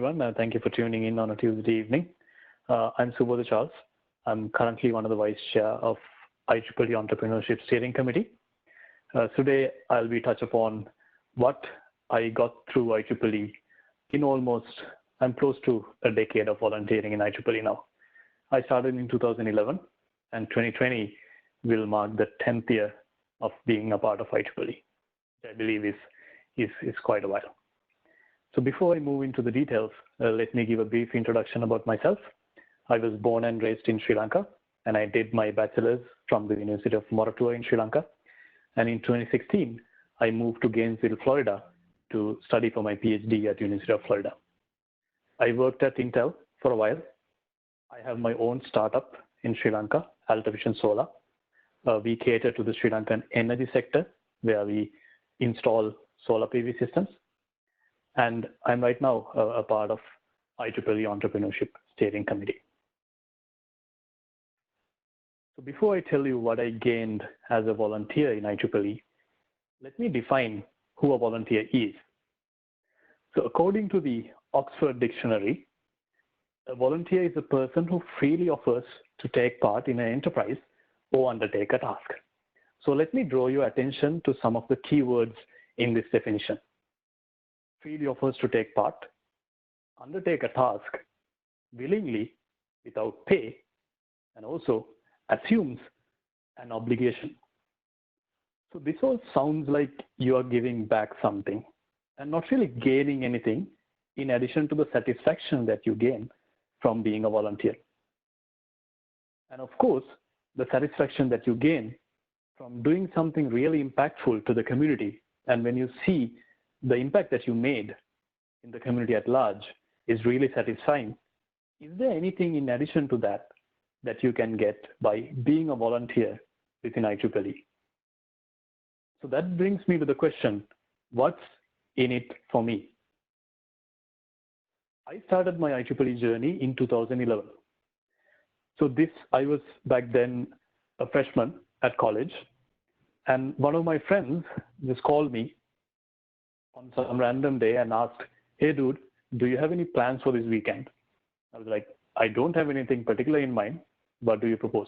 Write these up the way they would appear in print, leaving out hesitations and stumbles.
everyone. Thank you for tuning in on a Tuesday evening. I'm Subodh Charles. I'm currently one of the Vice Chair of IEEE Entrepreneurship Steering Committee. Today, I'll be touch upon what I got through IEEE in I'm close to a decade of volunteering in IEEE now. I started in 2011, and 2020 will mark the 10th year of being a part of IEEE, which I believe is quite a while. So before I move into the details, let me give a brief introduction about myself. I was born and raised in Sri Lanka, and I did my bachelor's from the University of Moratuwa in Sri Lanka. And in 2016, I moved to Gainesville, Florida to study for my PhD at University of Florida. I worked at Intel for a while. I have my own startup in Sri Lanka, Altavision Solar. We cater to the Sri Lankan energy sector, where we install solar PV systems. And I'm right now a part of IEEE Entrepreneurship Steering Committee. So before I tell you what I gained as a volunteer in IEEE, let me define who a volunteer is. So according to the Oxford Dictionary, a volunteer is a person who freely offers to take part in an enterprise or undertake a task. So let me draw your attention to some of the key words in this definition. Freely offers to take part, undertake a task, willingly, without pay, and also assumes an obligation. So this all sounds like you are giving back something and not really gaining anything in addition to the satisfaction that you gain from being a volunteer. And of course, the satisfaction that you gain from doing something really impactful to the community, and when you see the impact that you made in the community at large is really satisfying. Is there anything in addition to that that you can get by being a volunteer within IEEE? So that brings me to the question, what's in it for me? I started my IEEE journey in 2011. So I was back then a freshman at college, and one of my friends just called me on some random day and asked, "Hey dude, do you have any plans for this weekend?" I was like, "I don't have anything particular in mind. What do you propose?"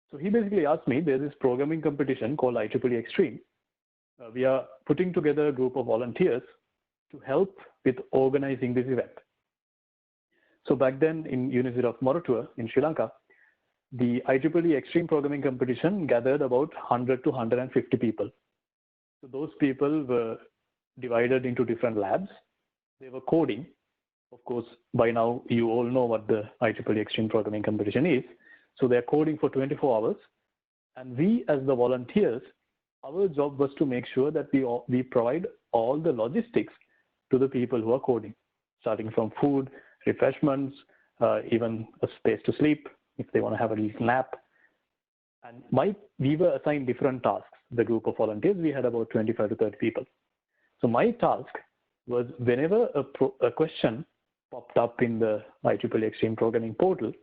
So he basically asked me, there's this programming competition called IEEE Extreme. We are putting together a group of volunteers to help with organizing this event. So back then in University of Moratuwa in Sri Lanka, the IEEE Extreme Programming Competition gathered about 100 to 150 people. So those people were divided into different labs. They were coding. Of course, by now you all know what the IEEE Extreme Programming Competition is. So they're coding for 24 hours. And we as the volunteers, our job was to make sure that we provide all the logistics to the people who are coding, starting from food, refreshments, even a space to sleep if they want to have a little nap. And we were assigned different tasks. The group of volunteers, we had about 25 to 30 people. So my task was whenever a question popped up in the IEEE Extreme Programming portal,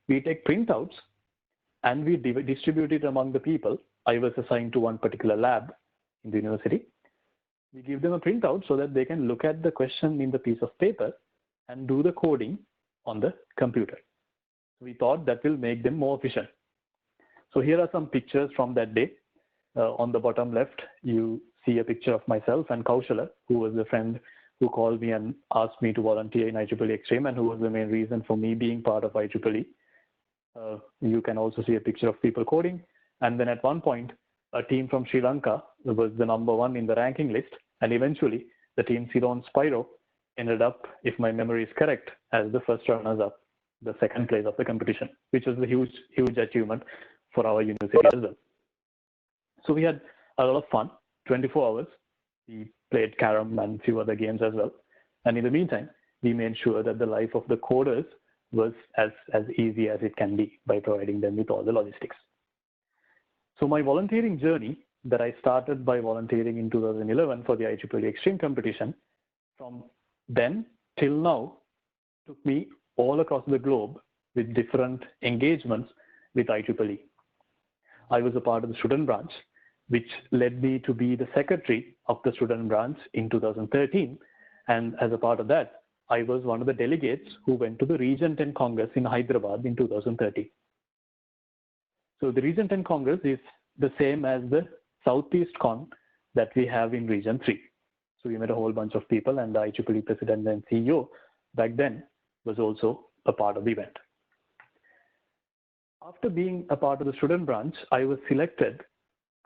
we take printouts and we distribute it among the people. I was assigned to one particular lab in the university. We give them a printout so that they can look at the question in the piece of paper and do the coding on the computer. We thought that will make them more efficient. So here are some pictures from that day. On the bottom left, you see a picture of myself and Kaushala, who was the friend who called me and asked me to volunteer in IEEE Extreme and who was the main reason for me being part of IEEE. You can also see a picture of people coding. And then at one point, a team from Sri Lanka was the #1 in the ranking list. And eventually, the team Ceylon Spyro ended up, if my memory is correct, as the first runners-up, the second place of the competition, which was a huge, huge achievement for our university as well. So we had a lot of fun, 24 hours. We played carom and a few other games as well. And in the meantime, we made sure that the life of the coders was as easy as it can be by providing them with all the logistics. So my volunteering journey that I started by volunteering in 2011 for the IEEE Extreme competition, from then till now, took me all across the globe with different engagements with IEEE. I was a part of the student branch, which led me to be the secretary of the student branch in 2013. And as a part of that, I was one of the delegates who went to the Region 10 Congress in Hyderabad in 2013. So the Region 10 Congress is the same as the Southeast Con that we have in Region 3. So we met a whole bunch of people, and the IEEE President and CEO back then was also a part of the event. After being a part of the student branch, I was selected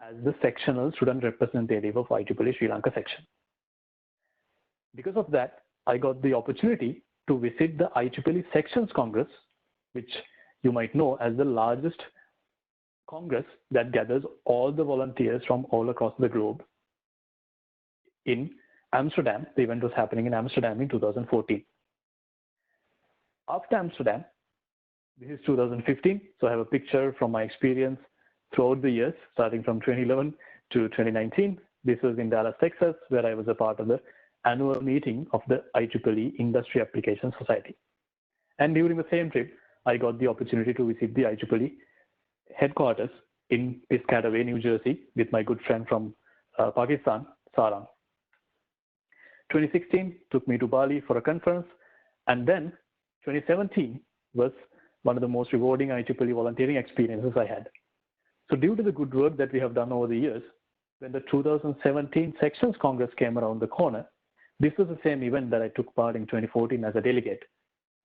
as the sectional student representative of IEEE Sri Lanka section. Because of that, I got the opportunity to visit the IEEE Sections Congress, which you might know as the largest congress that gathers all the volunteers from all across the globe in Amsterdam. The event was happening in Amsterdam in 2014. After Amsterdam, this is 2015, so I have a picture from my experience throughout the years, starting from 2011 to 2019. This was in Dallas, Texas, where I was a part of the annual meeting of the IEEE Industry Application Society. And during the same trip, I got the opportunity to visit the IEEE headquarters in Piscataway, New Jersey, with my good friend from Pakistan, Sarang. 2016 took me to Bali for a conference, and then 2017 was one of the most rewarding IEEE volunteering experiences I had. So due to the good work that we have done over the years, when the 2017 Sections Congress came around the corner, this was the same event that I took part in 2014 as a delegate.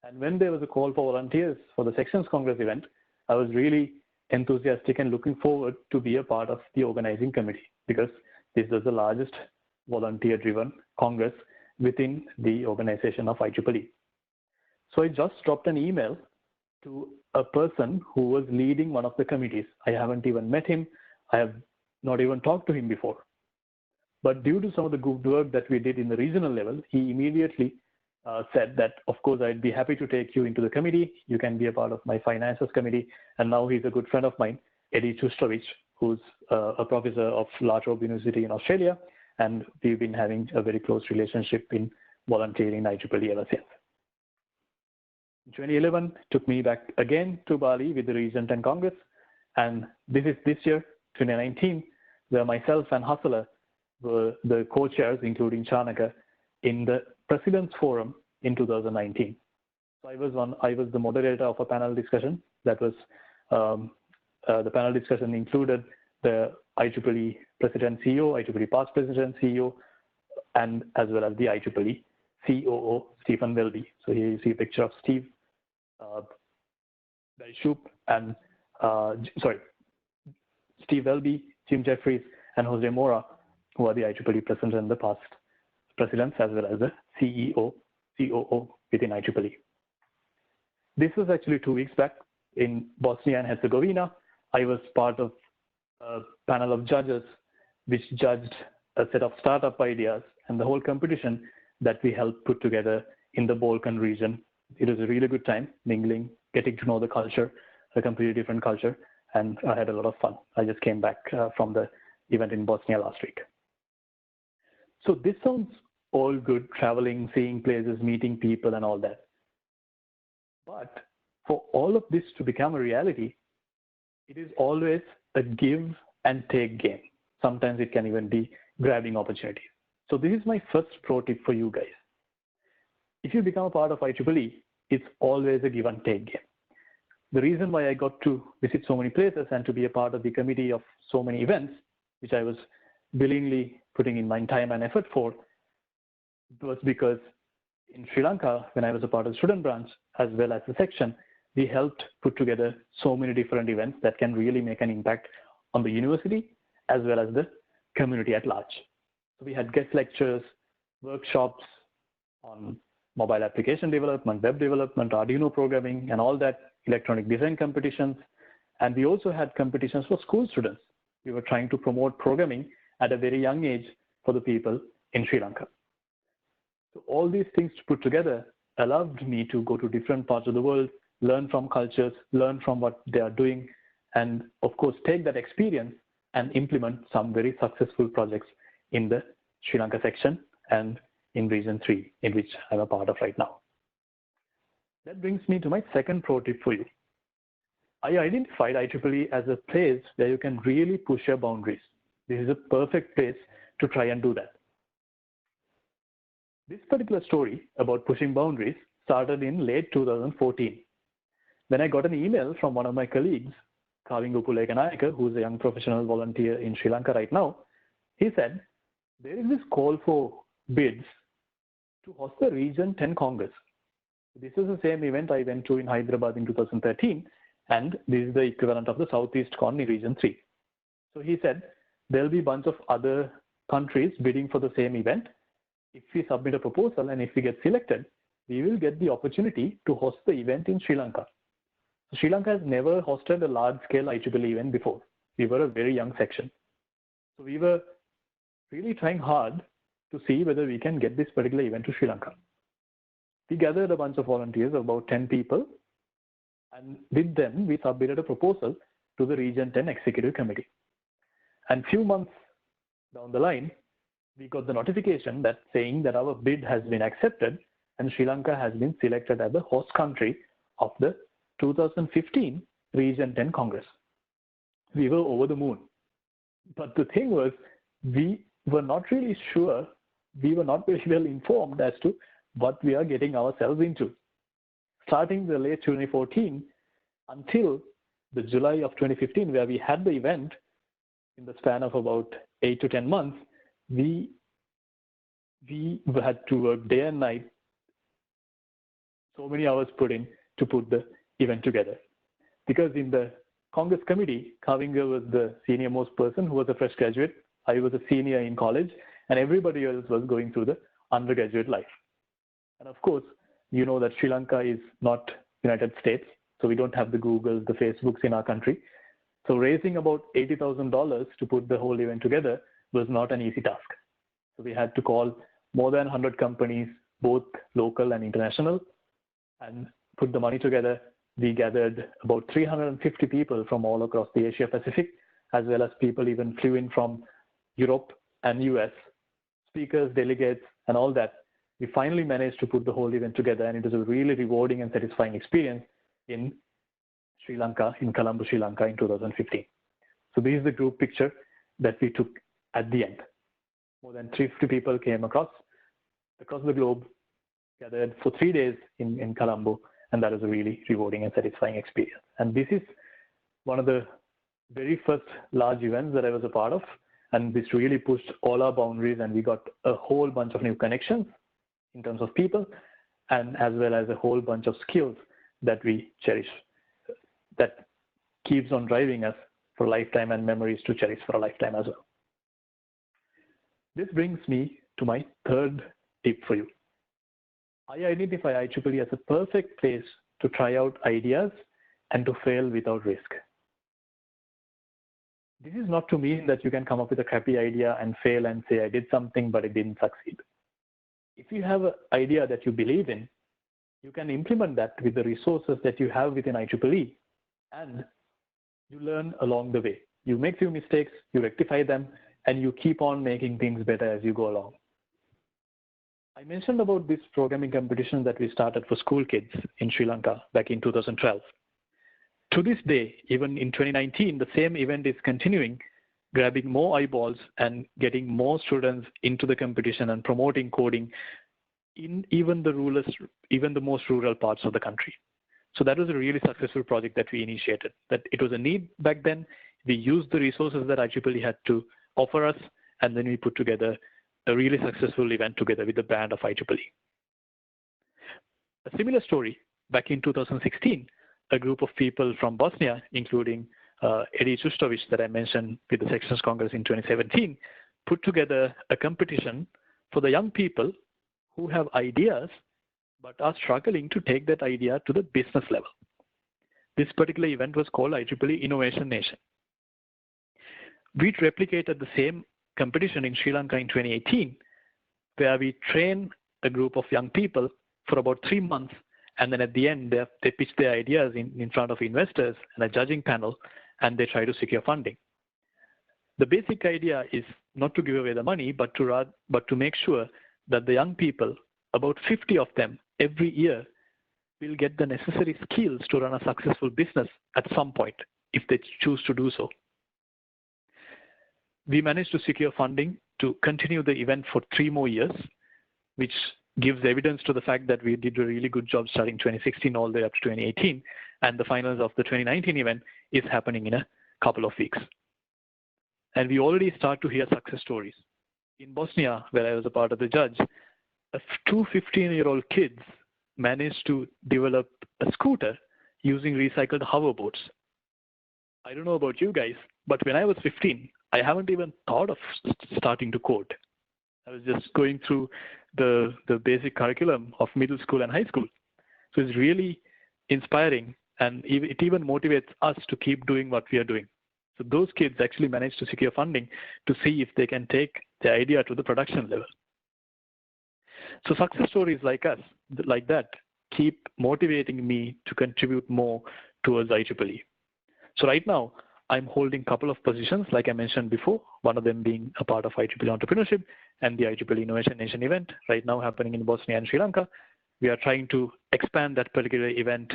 And when there was a call for volunteers for the Sections Congress event, I was really enthusiastic and looking forward to be a part of the organizing committee, because this was the largest volunteer-driven Congress within the organization of IEEE. So I just dropped an email to a person who was leading one of the committees. I haven't even met him. I have not even talked to him before. But due to some of the good work that we did in the regional level, he immediately said that, of course, I'd be happy to take you into the committee. You can be a part of my finances committee. And now he's a good friend of mine, Eddie Chustrovich, who's a professor of La Trobe University in Australia. And we've been having a very close relationship in volunteering in IEEE ever since. 2011 took me back again to Bali with the Region 10 Congress. And this is this year, 2019, where myself and Hustler were the co-chairs, including Chanaka, in the President's Forum in 2019. So I was the moderator of a panel discussion. That was, the panel discussion included the IEEE President CEO, IEEE past President CEO, and as well as the IEEE COO, Stephen Welby. So here you see a picture of Steve Belshoup and, Steve Welby, Jim Jeffries, and Jose Mora, who are the IEEE president and the past presidents, as well as the CEO, COO within IEEE. This was actually 2 weeks back in Bosnia and Herzegovina. I was part of a panel of judges which judged a set of startup ideas and the whole competition that we helped put together in the Balkan region. It was a really good time, mingling, getting to know the culture, a completely different culture, and I had a lot of fun. I just came back from the event in Bosnia last week. So this sounds all good, traveling, seeing places, meeting people, and all that. But for all of this to become a reality, it is always a give and take game. Sometimes it can even be grabbing opportunities. So this is my first pro tip for you guys. If you become a part of IEEE, it's always a give and take game. The reason why I got to visit so many places and to be a part of the committee of so many events, which I was willingly putting in my time and effort for, was because in Sri Lanka, when I was a part of the student branch, as well as the section, we helped put together so many different events that can really make an impact on the university, as well as the community at large. So we had guest lectures, workshops on mobile application development, web development, Arduino programming, and all that, electronic design competitions. And we also had competitions for school students. We were trying to promote programming at a very young age for the people in Sri Lanka. So all these things put together allowed me to go to different parts of the world, learn from cultures, learn from what they are doing, and of course, take that experience and implement some very successful projects in the Sri Lanka section and in Region 3, in which I'm a part of right now. That brings me to my second pro tip for you. I identified IEEE as a place where you can really push your boundaries. This is a perfect place to try and do that. This particular story about pushing boundaries started in late 2014. When I got an email from one of my colleagues, Kavingu Pulekanaike, who's a young professional volunteer in Sri Lanka right now, he said, there is this call for bids to host the Region 10 Congress. This is the same event I went to in Hyderabad in 2013, and this is the equivalent of the Southeast Con in Region 3. So he said, there'll be a bunch of other countries bidding for the same event. If we submit a proposal and if we get selected, we will get the opportunity to host the event in Sri Lanka. So Sri Lanka has never hosted a large-scale IEEE event before. We were a very young section. So we were really trying hard to see whether we can get this particular event to Sri Lanka. We gathered a bunch of volunteers, about 10 people, and with them, we submitted a proposal to the Region 10 Executive Committee. And few months down the line, we got the notification that saying that our bid has been accepted and Sri Lanka has been selected as the host country of the 2015 Region 10 Congress. We were over the moon. But the thing was, we were not really sure, we were not very well informed as to what we are getting ourselves into. Starting the late 2014 until the July of 2015, where we had the event, in the span of about 8 to 10 months, we had to work day and night, so many hours put in to put the event together. Because in the Congress committee, Kavinga was the senior most person who was a fresh graduate. I was a senior in college, and everybody else was going through the undergraduate life. And of course, you know that Sri Lanka is not United States, so we don't have the Googles, the Facebooks in our country. So raising about $80,000 to put the whole event together was not an easy task. So we had to call more than 100 companies, both local and international, and put the money together. We gathered about 350 people from all across the Asia Pacific, as well as people even flew in from Europe and US, speakers, delegates, and all that. We finally managed to put the whole event together, and it was a really rewarding and satisfying experience in Sri Lanka, in Colombo, Sri Lanka in 2015. So this is the group picture that we took at the end. More than 350 people came across the globe, gathered for 3 days in Colombo, and that was a really rewarding and satisfying experience. And this is one of the very first large events that I was a part of, and this really pushed all our boundaries, and we got a whole bunch of new connections in terms of people, and as well as a whole bunch of skills that we cherish, that keeps on driving us for a lifetime, and memories to cherish for a lifetime as well. This brings me to my third tip for you. I identify IEEE as a perfect place to try out ideas and to fail without risk. This is not to mean that you can come up with a crappy idea and fail and say, I did something, but it didn't succeed. If you have an idea that you believe in, you can implement that with the resources that you have within IEEE, and you learn along the way. You make few mistakes, you rectify them, and you keep on making things better as you go along. I mentioned about this programming competition that we started for school kids in Sri Lanka back in 2012. To this day, even in 2019, the same event is continuing, grabbing more eyeballs and getting more students into the competition and promoting coding in even the most rural parts of the country. So that was a really successful project that we initiated. That it was a need back then. We used the resources that IEEE had to offer us, and then we put together a really successful event together with the brand of IEEE. A similar story, back in 2016, a group of people from Bosnia, including Eddie Sustovic that I mentioned with the Sections Congress in 2017, put together a competition for the young people who have ideas but are struggling to take that idea to the business level. This particular event was called IEEE Innovation Nation. We replicated the same competition in Sri Lanka in 2018, where we train a group of young people for about 3 months, and then at the end, they pitch their ideas in front of investors and a judging panel, and they try to secure funding. The basic idea is not to give away the money, but to make sure that the young people, about 50 of them every year, will get the necessary skills to run a successful business at some point, if they choose to do so. We managed to secure funding to continue the event for 3 more years. which gives evidence to the fact that we did a really good job starting 2016 all the way up to 2018. And the finals of the 2019 event is happening in a couple of weeks. And we already start to hear success stories. In Bosnia, where I was a part of the judge, two 15-year-old kids managed to develop a scooter using recycled hoverboards. I don't know about you guys, but when I was 15, I haven't even thought of starting to code. I was just going through the basic curriculum of middle school and high school. So it's really inspiring, and it even motivates us to keep doing what we are doing. So those kids actually managed to secure funding to see if they can take the idea to the production level. So success stories like that, keep motivating me to contribute more towards IEEE. So right now, I'm holding a couple of positions, like I mentioned before, one of them being a part of IEEE Entrepreneurship and the IEEE Innovation Nation event right now happening in Bosnia and Sri Lanka. We are trying to expand that particular event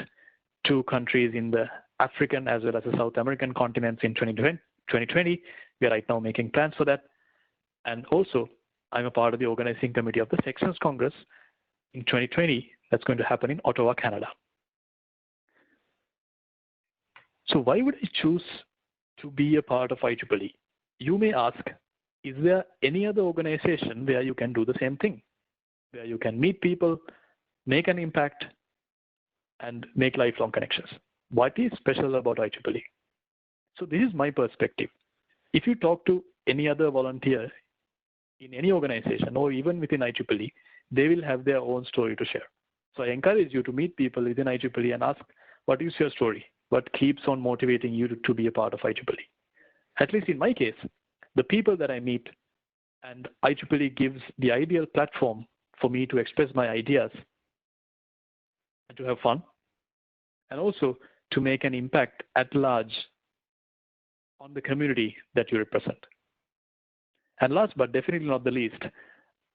to countries in the African as well as the South American continents in 2020. We are right now making plans for that. And also, I'm a part of the organizing committee of the Sections Congress in 2020 that's going to happen in Ottawa, Canada. So why would I choose to be a part of IEEE? You may ask, is there any other organization where you can do the same thing, where you can meet people, make an impact, and make lifelong connections? What is special about IEEE? So this is my perspective. If you talk to any other volunteer in any organization or even within IEEE, they will have their own story to share. So I encourage you to meet people within IEEE and ask, what is your story? What keeps on motivating you to be a part of IEEE? At least in my case, the people that I meet and IEEE gives the ideal platform for me to express my ideas and to have fun, and also to make an impact at large on the community that you represent. And last but definitely not the least,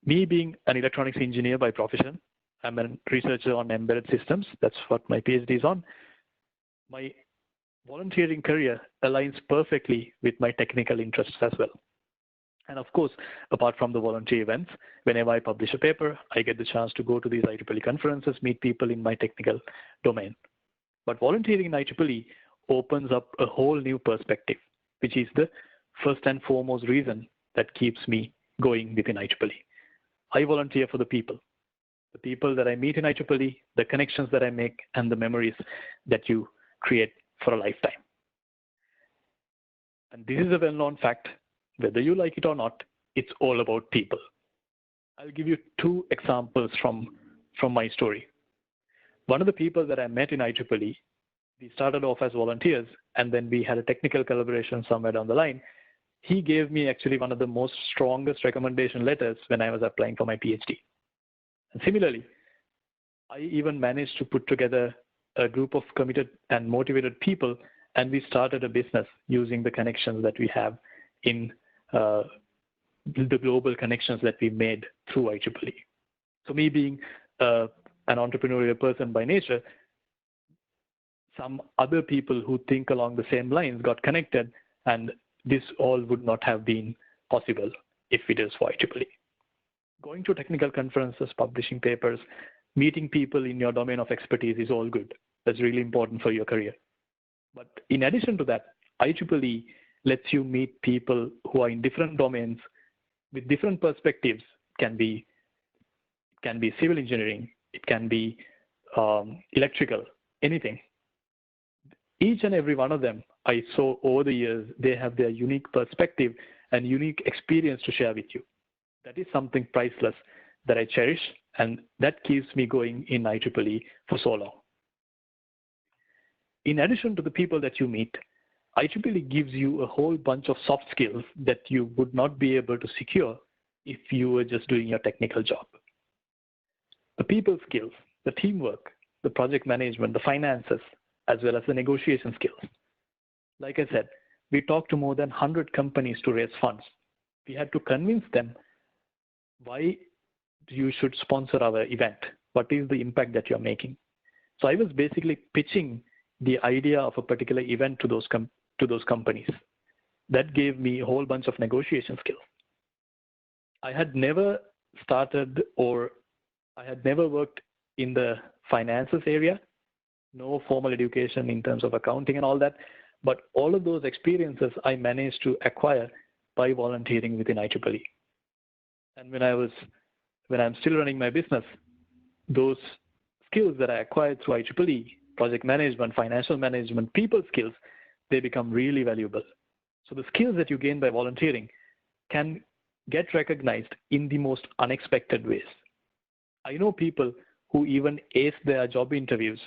me being an electronics engineer by profession, I'm a researcher on embedded systems. That's what my PhD is on. My volunteering career aligns perfectly with my technical interests as well. And of course, apart from the volunteer events, whenever I publish a paper, I get the chance to go to these IEEE conferences, meet people in my technical domain. But volunteering in IEEE opens up a whole new perspective, which is the first and foremost reason that keeps me going within IEEE. I volunteer for the people that I meet in IEEE, the connections that I make, and the memories that you create for a lifetime. And this is a well-known fact. Whether you like it or not, it's all about people. I'll give you two examples from my story. One of the people that I met in IEEE, we started off as volunteers, and then we had a technical collaboration somewhere down the line. He gave me actually one of the most strongest recommendation letters when I was applying for my PhD. And similarly, I even managed to put together a group of committed and motivated people, and we started a business using the connections that we have in the global connections that we made through IEEE. So me being an entrepreneurial person by nature, some other people who think along the same lines got connected, and this all would not have been possible if it is for IEEE. Going to technical conferences, publishing papers, meeting people in your domain of expertise is all good. That's really important for your career. But in addition to that, IEEE lets you meet people who are in different domains with different perspectives. It can be civil engineering, it can be electrical, anything. Each and every one of them I saw over the years, they have their unique perspective and unique experience to share with you. That is something priceless that I cherish, and that keeps me going in IEEE for so long. In addition to the people that you meet, IEEE gives you a whole bunch of soft skills that you would not be able to secure if you were just doing your technical job. The people skills, the teamwork, the project management, the finances, as well as the negotiation skills. Like I said, we talked to more than 100 companies to raise funds. We had to convince them why you should sponsor our event. What is the impact that you're making? So I was basically pitching the idea of a particular event to those companies. That gave me a whole bunch of negotiation skills. I had never started, or I had never worked in the finances area, no formal education in terms of accounting and all that, but all of those experiences I managed to acquire by volunteering within IEEE. And when I'm still running my business, those skills that I acquired through IEEE, project management, financial management, people skills, they become really valuable. So the skills that you gain by volunteering can get recognized in the most unexpected ways. I know people who even ace their job interviews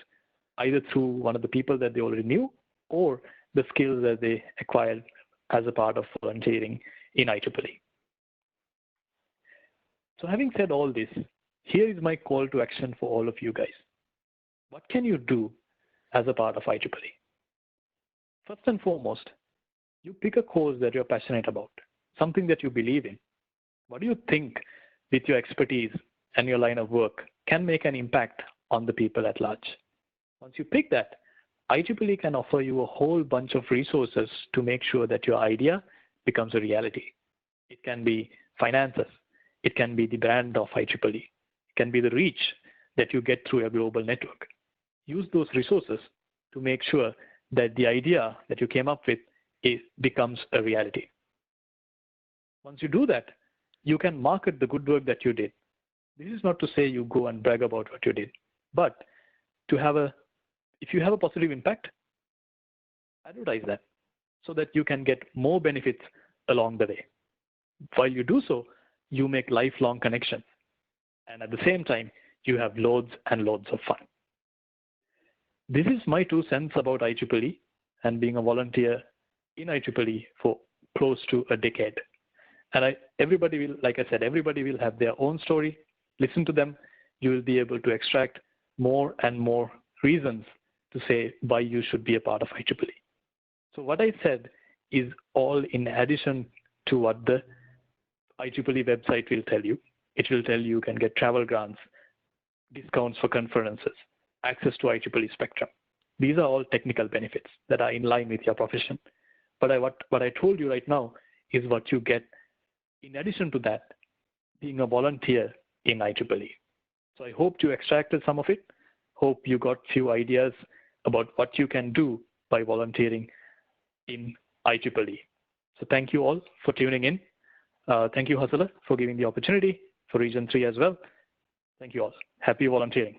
either through one of the people that they already knew or the skills that they acquired as a part of volunteering in IEEE. So having said all this, here is my call to action for all of you guys. What can you do as a part of IEEE? First and foremost, you pick a course that you're passionate about, something that you believe in. What do you think with your expertise and your line of work can make an impact on the people at large? Once you pick that, IEEE can offer you a whole bunch of resources to make sure that your idea becomes a reality. It can be finances. It can be the brand of IEEE. It can be the reach that you get through a global network. Use those resources to make sure that the idea that you came up with becomes a reality. Once you do that, you can market the good work that you did. This is not to say you go and brag about what you did, but if you have a positive impact, advertise that so that you can get more benefits along the way. While you do so, you make lifelong connections. And at the same time, you have loads and loads of fun. This is my 2 cents about IEEE and being a volunteer in IEEE for close to a decade. And everybody will, like I said, everybody will have their own story. Listen to them. You will be able to extract more and more reasons to say why you should be a part of IEEE. So what I said is all in addition to what the IEEE website will tell you. It will tell you can get travel grants, discounts for conferences, access to IEEE Spectrum. These are all technical benefits that are in line with your profession. But what I told you right now is what you get in addition to that, being a volunteer in IEEE. So I hope you extracted some of it. Hope you got few ideas about what you can do by volunteering in IEEE. So thank you all for tuning in. Thank you, Hustler, for giving the opportunity for Region 3 as well. Thank you all. Happy volunteering.